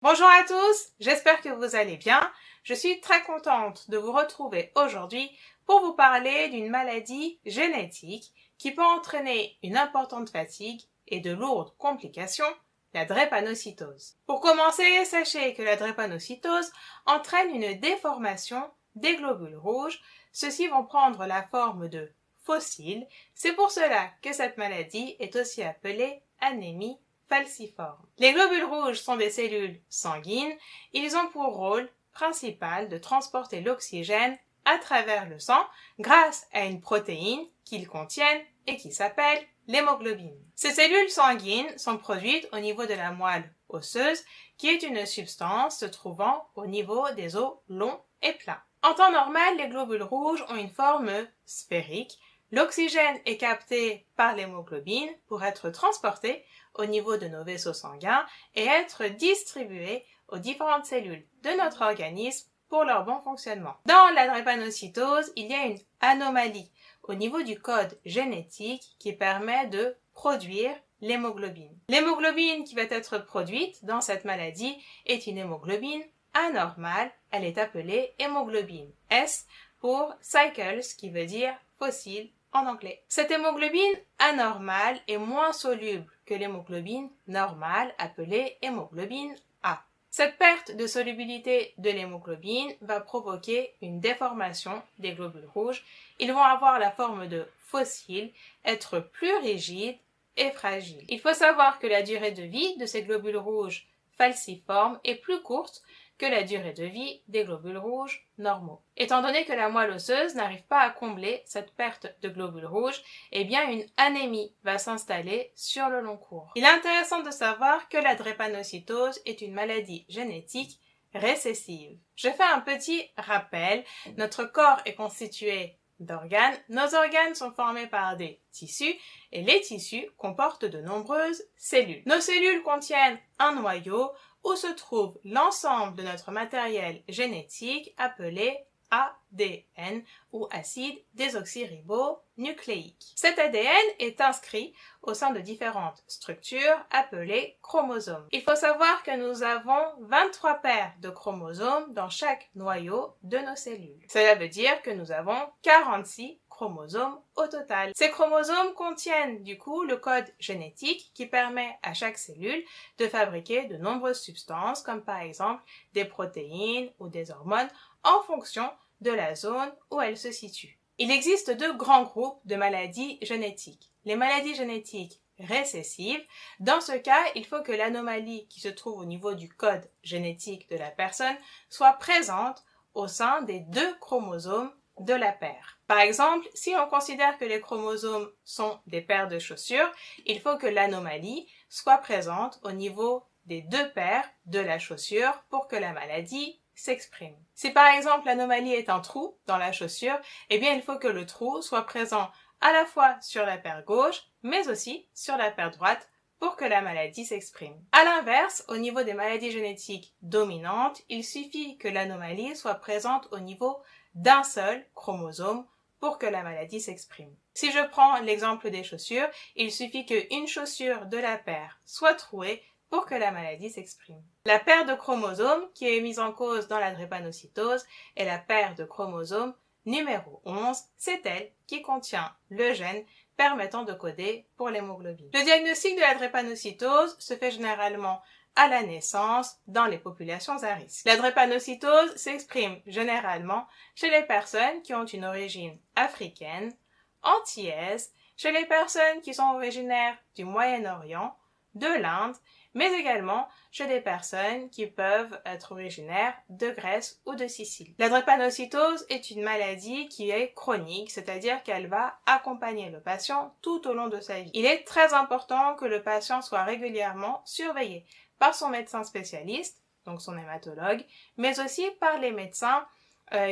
Bonjour à tous, j'espère que vous allez bien. Je suis très contente de vous retrouver aujourd'hui pour vous parler d'une maladie génétique qui peut entraîner une importante fatigue et de lourdes complications, la drépanocytose. Pour commencer, sachez que la drépanocytose entraîne une déformation des globules rouges. Ceux-ci vont prendre la forme de fossiles. C'est pour cela que cette maladie est aussi appelée anémie falciforme. Les globules rouges sont des cellules sanguines. Ils ont pour rôle principal de transporter l'oxygène à travers le sang grâce à une protéine qu'ils contiennent et qui s'appelle l'hémoglobine. Ces cellules sanguines sont produites au niveau de la moelle osseuse, qui est une substance se trouvant au niveau des os longs et plats. En temps normal, les globules rouges ont une forme sphérique. L'oxygène est capté par l'hémoglobine pour être transporté au niveau de nos vaisseaux sanguins et être distribué aux différentes cellules de notre organisme pour leur bon fonctionnement. Dans la drépanocytose, il y a une anomalie au niveau du code génétique qui permet de produire l'hémoglobine. L'hémoglobine qui va être produite dans cette maladie est une hémoglobine anormale. Elle est appelée hémoglobine S pour cycles, qui veut dire fossile en anglais. Cette hémoglobine anormale est moins soluble que l'hémoglobine normale, appelée hémoglobine A. Cette perte de solubilité de l'hémoglobine va provoquer une déformation des globules rouges. Ils vont avoir la forme de fossiles, être plus rigides et fragiles. Il faut savoir que la durée de vie de ces globules rouges falciformes est plus courte que la durée de vie des globules rouges normaux. Étant donné que la moelle osseuse n'arrive pas à combler cette perte de globules rouges, eh bien une anémie va s'installer sur le long cours. Il est intéressant de savoir que la drépanocytose est une maladie génétique récessive. Je fais un petit rappel. Notre corps est constitué d'organes. Nos organes sont formés par des tissus et les tissus comportent de nombreuses cellules. Nos cellules contiennent un noyau où se trouve l'ensemble de notre matériel génétique appelé ADN ou acide désoxyribonucléique. Cet ADN est inscrit au sein de différentes structures appelées chromosomes. Il faut savoir que nous avons 23 paires de chromosomes dans chaque noyau de nos cellules. Cela veut dire que nous avons 46 chromosomes au total. Ces chromosomes contiennent du coup le code génétique qui permet à chaque cellule de fabriquer de nombreuses substances comme par exemple des protéines ou des hormones en fonction de la zone où elle se situe. Il existe deux grands groupes de maladies génétiques. Les maladies génétiques récessives. Dans ce cas, il faut que l'anomalie qui se trouve au niveau du code génétique de la personne soit présente au sein des deux chromosomes de la paire. Par exemple, si on considère que les chromosomes sont des paires de chaussures, il faut que l'anomalie soit présente au niveau des deux paires de la chaussure pour que la maladie s'exprime. Si par exemple l'anomalie est un trou dans la chaussure, eh bien il faut que le trou soit présent à la fois sur la paire gauche, mais aussi sur la paire droite pour que la maladie s'exprime. À l'inverse, au niveau des maladies génétiques dominantes, il suffit que l'anomalie soit présente au niveau d'un seul chromosome pour que la maladie s'exprime. Si je prends l'exemple des chaussures, il suffit qu'une chaussure de la paire soit trouée pour que la maladie s'exprime. La paire de chromosomes qui est mise en cause dans la drépanocytose est la paire de chromosomes numéro 11. C'est elle qui contient le gène permettant de coder pour l'hémoglobine. Le diagnostic de la drépanocytose se fait généralement à la naissance dans les populations à risque. La drépanocytose s'exprime généralement chez les personnes qui ont une origine africaine, antillaise, chez les personnes qui sont originaires du Moyen-Orient, de l'Inde, mais également chez des personnes qui peuvent être originaires de Grèce ou de Sicile. La drépanocytose est une maladie qui est chronique, c'est-à-dire qu'elle va accompagner le patient tout au long de sa vie. Il est très important que le patient soit régulièrement surveillé par son médecin spécialiste, donc son hématologue, mais aussi par les médecins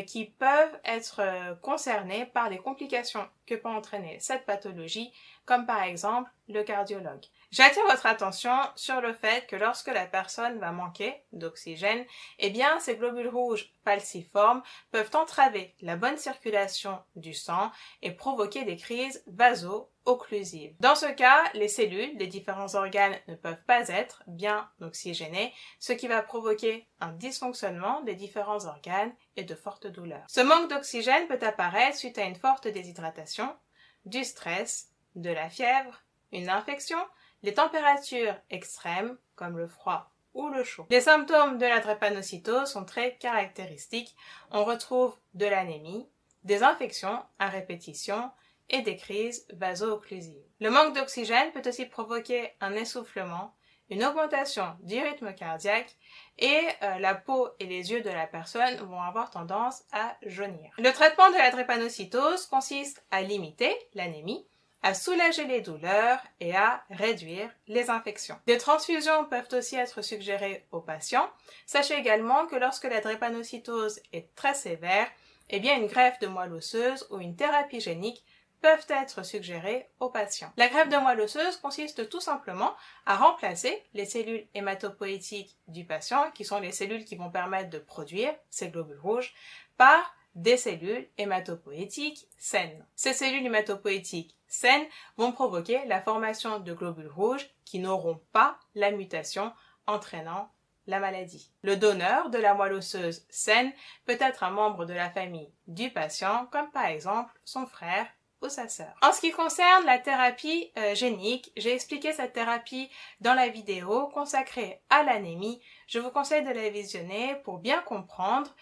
qui peuvent être concernés par les complications que peut entraîner cette pathologie, comme par exemple le cardiologue. J'attire votre attention sur le fait que lorsque la personne va manquer d'oxygène, eh bien ces globules rouges falciformes peuvent entraver la bonne circulation du sang et provoquer des crises vaso occlusive. Dans ce cas, les cellules des différents organes ne peuvent pas être bien oxygénées, ce qui va provoquer un dysfonctionnement des différents organes et de fortes douleurs. Ce manque d'oxygène peut apparaître suite à une forte déshydratation, du stress, de la fièvre, une infection, les températures extrêmes comme le froid ou le chaud. Les symptômes de la drépanocytose sont très caractéristiques. On retrouve de l'anémie, des infections à répétition et des crises vaso-occlusives. Le manque d'oxygène peut aussi provoquer un essoufflement, une augmentation du rythme cardiaque et la peau et les yeux de la personne vont avoir tendance à jaunir. Le traitement de la drépanocytose consiste à limiter l'anémie, à soulager les douleurs et à réduire les infections. Des transfusions peuvent aussi être suggérées aux patients. Sachez également que lorsque la drépanocytose est très sévère, eh bien une greffe de moelle osseuse ou une thérapie génique peuvent être suggérées aux patients. La greffe de moelle osseuse consiste tout simplement à remplacer les cellules hématopoïétiques du patient, qui sont les cellules qui vont permettre de produire ces globules rouges, par des cellules hématopoïétiques saines. Ces cellules hématopoïétiques saines vont provoquer la formation de globules rouges qui n'auront pas la mutation entraînant la maladie. Le donneur de la moelle osseuse saine peut être un membre de la famille du patient, comme par exemple son frère ou sa sœur. En ce qui concerne la thérapie génique, j'ai expliqué cette thérapie dans la vidéo consacrée à l'anémie. Je vous conseille de la visionner pour bien comprendre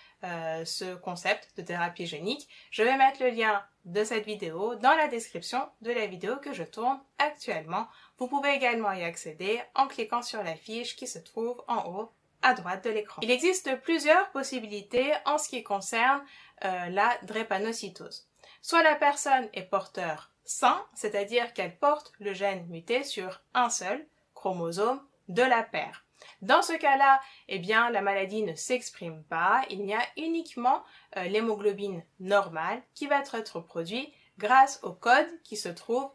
ce concept de thérapie génique. Je vais mettre le lien de cette vidéo dans la description de la vidéo que je tourne actuellement. Vous pouvez également y accéder en cliquant sur la fiche qui se trouve en haut à droite de l'écran. Il existe plusieurs possibilités en ce qui concerne la drépanocytose. Soit la personne est porteur sain, c'est-à-dire qu'elle porte le gène muté sur un seul chromosome de la paire. Dans ce cas-là, eh bien, la maladie ne s'exprime pas, il y a uniquement l'hémoglobine normale qui va être produite grâce au code qui se trouve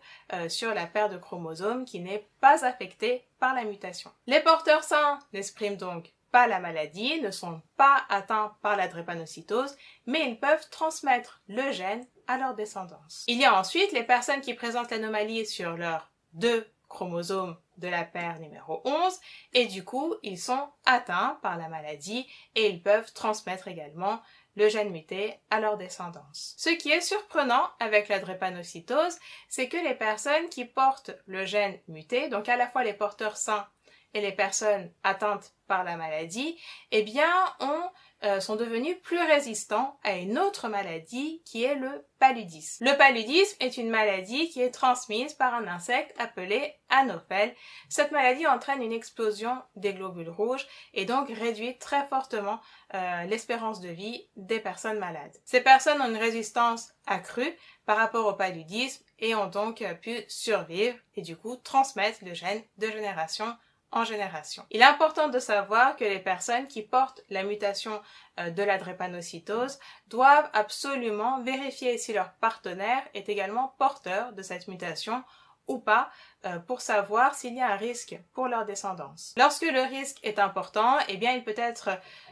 sur la paire de chromosomes qui n'est pas affectée par la mutation. Les porteurs sains n'expriment donc pas la maladie, ne sont pas atteints par la drépanocytose, mais ils peuvent transmettre le gène à leur descendance. Il y a ensuite les personnes qui présentent l'anomalie sur leurs 2 chromosomes de la paire numéro 11 et du coup ils sont atteints par la maladie et ils peuvent transmettre également le gène muté à leur descendance. Ce qui est surprenant avec la drépanocytose, c'est que les personnes qui portent le gène muté, donc à la fois les porteurs sains et les personnes atteintes par la maladie, eh bien, sont devenus plus résistants à une autre maladie qui est le paludisme. Le paludisme est une maladie qui est transmise par un insecte appelé Anophèle. Cette maladie entraîne une explosion des globules rouges et donc réduit très fortement l'espérance de vie des personnes malades. Ces personnes ont une résistance accrue par rapport au paludisme et ont donc pu survivre et du coup transmettre le gène de génération en génération. Il est important de savoir que les personnes qui portent la mutation de la drépanocytose doivent absolument vérifier si leur partenaire est également porteur de cette mutation ou pas pour savoir s'il y a un risque pour leur descendance. Lorsque le risque est important, eh bien il peut être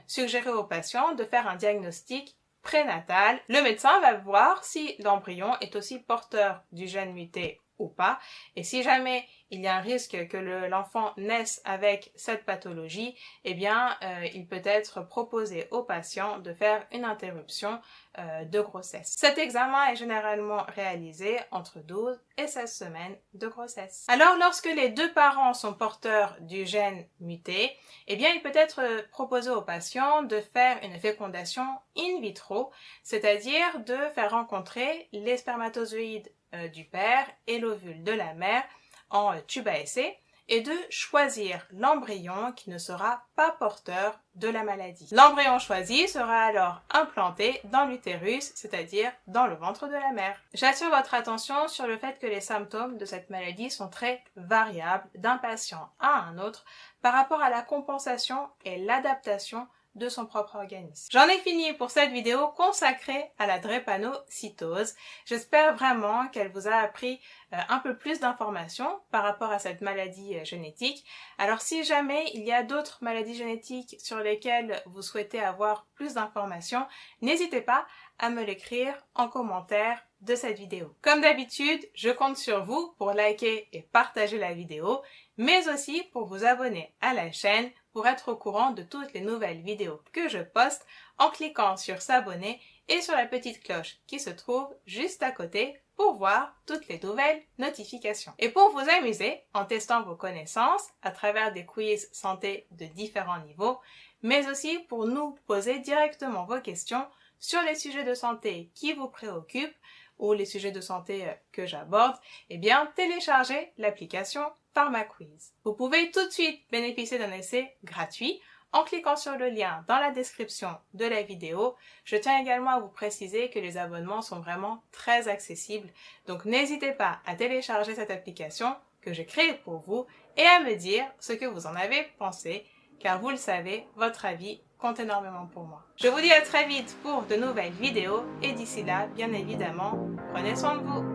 suggéré au patient de faire un diagnostic prénatal. Le médecin va voir si l'embryon est aussi porteur du gène muté ou pas. Et si jamais il y a un risque que l'enfant naisse avec cette pathologie, eh bien, il peut être proposé au patient de faire une interruption de grossesse. Cet examen est généralement réalisé entre 12 et 16 semaines de grossesse. Alors, lorsque les 2 parents sont porteurs du gène muté, eh bien, il peut être proposé au patient de faire une fécondation in vitro, c'est-à-dire de faire rencontrer les spermatozoïdes du père et l'ovule de la mère en tube à essai et de choisir l'embryon qui ne sera pas porteur de la maladie. L'embryon choisi sera alors implanté dans l'utérus, c'est-à-dire dans le ventre de la mère. J'attire votre attention sur le fait que les symptômes de cette maladie sont très variables d'un patient à un autre par rapport à la compensation et l'adaptation de son propre organisme. J'en ai fini pour cette vidéo consacrée à la drépanocytose. J'espère vraiment qu'elle vous a appris un peu plus d'informations par rapport à cette maladie génétique. Alors si jamais il y a d'autres maladies génétiques sur lesquelles vous souhaitez avoir plus d'informations, n'hésitez pas à me l'écrire en commentaire de cette vidéo. Comme d'habitude, je compte sur vous pour liker et partager la vidéo, mais aussi pour vous abonner à la chaîne pour être au courant de toutes les nouvelles vidéos que je poste en cliquant sur s'abonner et sur la petite cloche qui se trouve juste à côté pour voir toutes les nouvelles notifications. Et pour vous amuser en testant vos connaissances à travers des quiz santé de différents niveaux, mais aussi pour nous poser directement vos questions sur les sujets de santé qui vous préoccupent ou les sujets de santé que j'aborde, eh bien, téléchargez l'application PharmaQuiz. Vous pouvez tout de suite bénéficier d'un essai gratuit en cliquant sur le lien dans la description de la vidéo. Je tiens également à vous préciser que les abonnements sont vraiment très accessibles, donc n'hésitez pas à télécharger cette application que j'ai créée pour vous et à me dire ce que vous en avez pensé, car vous le savez, votre avis compte énormément pour moi. Je vous dis à très vite pour de nouvelles vidéos et d'ici là, bien évidemment, prenez soin de vous.